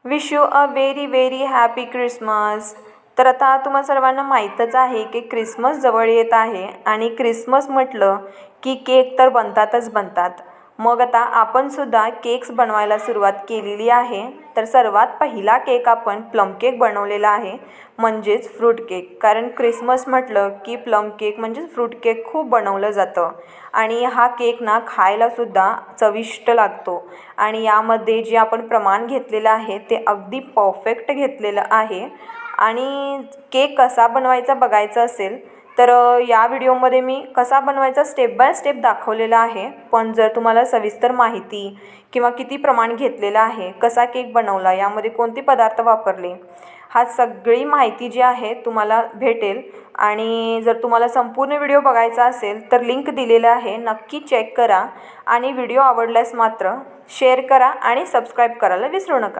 Wish you a very very happy Christmas. तर आता तुम्हा सर्वांना माहीतच आहे की क्रिसमस जवळ येत आहे आणि क्रिसमस म्हटलं की केक तर बनतातच बनतात. मग आता आपणसुद्धा केक्स बनवायला सुरुवात केलेली आहे. तर सर्वात पहिला केक आपण प्लम केक बनवलेला आहे, म्हणजेच फ्रूट केक. कारण क्रिसमस म्हटलं की प्लम केक म्हणजेच फ्रूट केक खूप बनवलं जातं आणि हा केक ना खायलासुद्धा चविष्ट लागतो. आणि यामध्ये जे आपण प्रमाण घेतलेलं आहे ते अगदी परफेक्ट घेतलेलं आहे. आणि केक कसा बनवायचा बघायचा असेल तर या व्हिडिओमध्ये मी कसा बनवायचा स्टेप बाय स्टेप दाखवलेला आहे. पण जर तुम्हाला सविस्तर माहिती किंवा किती प्रमाण घेतलेलं आहे, कसा केक बनवला, यामध्ये कोणते पदार्थ वापरले, हा सगळी माहिती जी आहे तुम्हाला भेटेल. आणि जर तुम्हाला संपूर्ण व्हिडिओ बघायचा असेल तर लिंक दिलेला आहे, नक्की चेक करा. आणि व्हिडिओ आवडल्यास मात्र शेअर करा आणि सबस्क्राईब करायला विसरू नका.